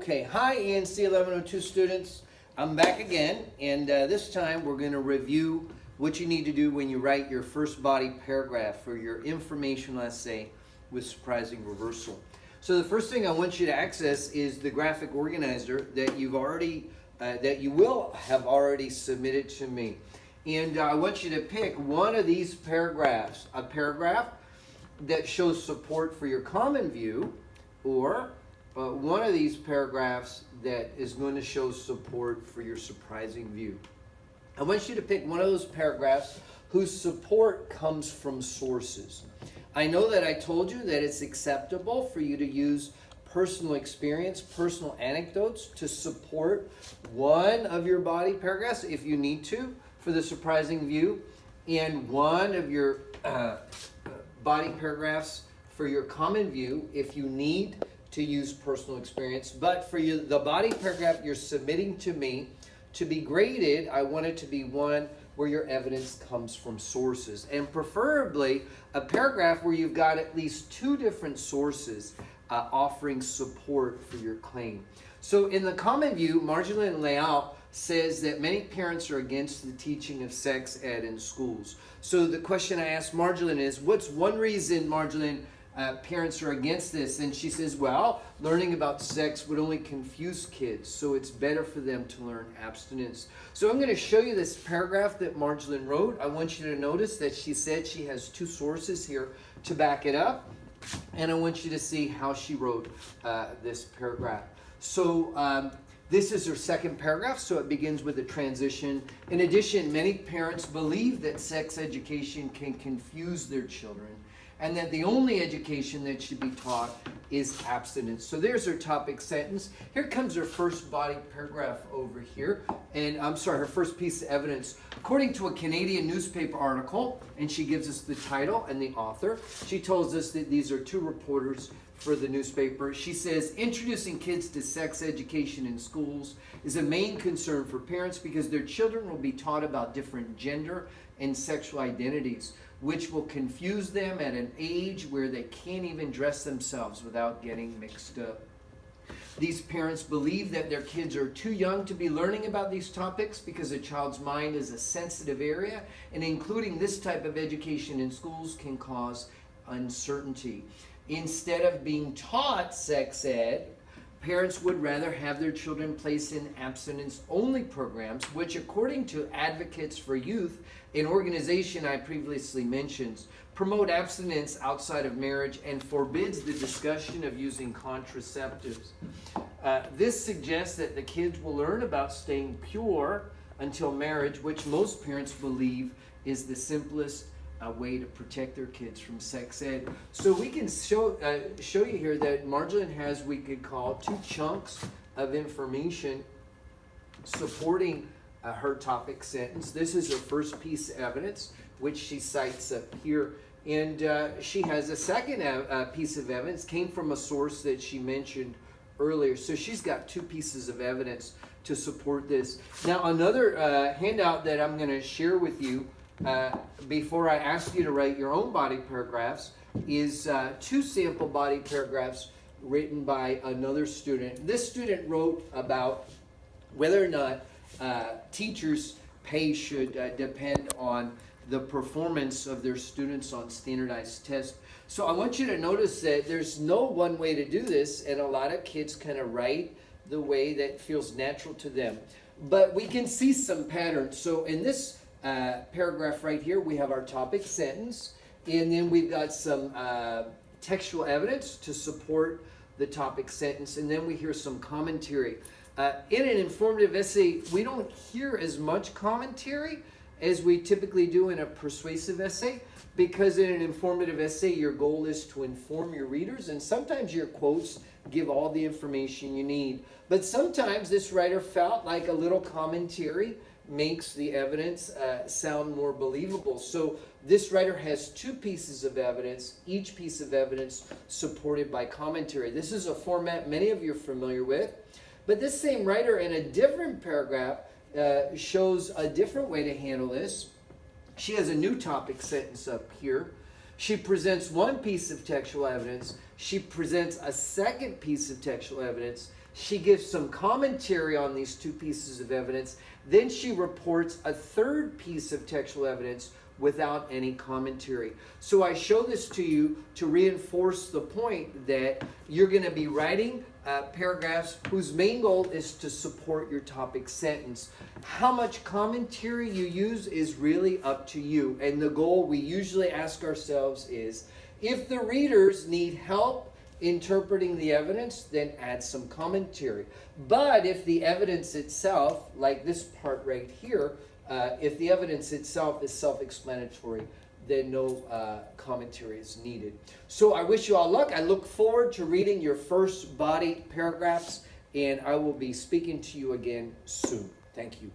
Okay, hi ENC 1102 students. I'm back again, and this time we're going to review what you need to do when you write your first body paragraph for your informational essay with surprising reversal. So the first thing I want you to access is the graphic organizer that you will have already submitted to me. And I want you to pick one of these paragraphs, a paragraph that shows support for your common view, or one of these paragraphs that is going to show support for your surprising view. I want you to pick one of those paragraphs whose support comes from sources. I know that I told you that it's acceptable for you to use personal experience, personal anecdotes to support one of your body paragraphs if you need to for the surprising view, and one of your body paragraphs for your common view if you need to use personal experience. But for you, the body paragraph you're submitting to me to be graded, I want it to be one where your evidence comes from sources, and preferably a paragraph where you've got at least two different sources offering support for your claim. So in the common view, Marjolaine Leal says that many parents are against the teaching of sex ed in schools. So the question I asked Marjolaine is, what's one reason, Marjolaine, parents are against this? And she says, well, learning about sex would only confuse kids, so it's better for them to learn abstinence. So I'm going to show you this paragraph that Marjolaine wrote. I want you to notice that she said she has two sources here to back it up, and I want you to see how she wrote this paragraph. So this is her second paragraph, so it begins with a transition. In addition, many parents believe that sex education can confuse their children, and that the only education that should be taught is abstinence. So there's her topic sentence. Here comes her first body paragraph over here. And I'm sorry, her first piece of evidence. According to a Canadian newspaper article, and she gives us the title and the author, she tells us that these are two reporters for the newspaper. She says, introducing kids to sex education in schools is a main concern for parents because their children will be taught about different gender and sexual identities, which will confuse them at an age where they can't even dress themselves without getting mixed up. These parents believe that their kids are too young to be learning about these topics because a child's mind is a sensitive area, and including this type of education in schools can cause uncertainty. Instead of being taught sex ed, parents would rather have their children placed in abstinence-only programs, which, according to Advocates for Youth, an organization I previously mentioned, promote abstinence outside of marriage and forbids the discussion of using contraceptives. This suggests that the kids will learn about staying pure until marriage, which most parents believe is the simplest way to protect their kids from sex ed. So we can show you here that Marjolaine has, we could call, two chunks of information supporting her topic sentence. This is her first piece of evidence, which she cites up here. And she has a second piece of evidence, came from a source that she mentioned earlier. So she's got two pieces of evidence to support this. Now, another handout that I'm going to share with you before I ask you to write your own body paragraphs is two sample body paragraphs written by another student. This student wrote about whether or not teachers' pay should depend on the performance of their students on standardized tests. So I want you to notice that there's no one way to do this, and a lot of kids kind of write the way that feels natural to them. But we can see some patterns. So in this paragraph right here, we have our topic sentence, and then we've got some textual evidence to support the topic sentence, and then we hear some commentary. In an informative essay, we don't hear as much commentary as we typically do in a persuasive essay, because in an informative essay, your goal is to inform your readers, and sometimes your quotes give all the information you need. But sometimes this writer felt like a little commentary makes the evidence sound more believable. So this writer has two pieces of evidence, each piece of evidence supported by commentary. This is a format many of you are familiar with, but this same writer in a different paragraph shows a different way to handle this. She has a new topic sentence up here. She presents one piece of textual evidence. She presents a second piece of textual evidence. She gives some commentary on these two pieces of evidence. Then she reports a third piece of textual evidence without any commentary. So I show this to you to reinforce the point that you're going to be writing paragraphs whose main goal is to support your topic sentence. How much commentary you use is really up to you. And the goal we usually ask ourselves is, if the readers need help interpreting the evidence, then add some commentary. But if the evidence itself, like this part right here, if the evidence itself is self-explanatory, then no commentary is needed. So I wish you all luck. I look forward to reading your first body paragraphs, and I will be speaking to you again soon. Thank you.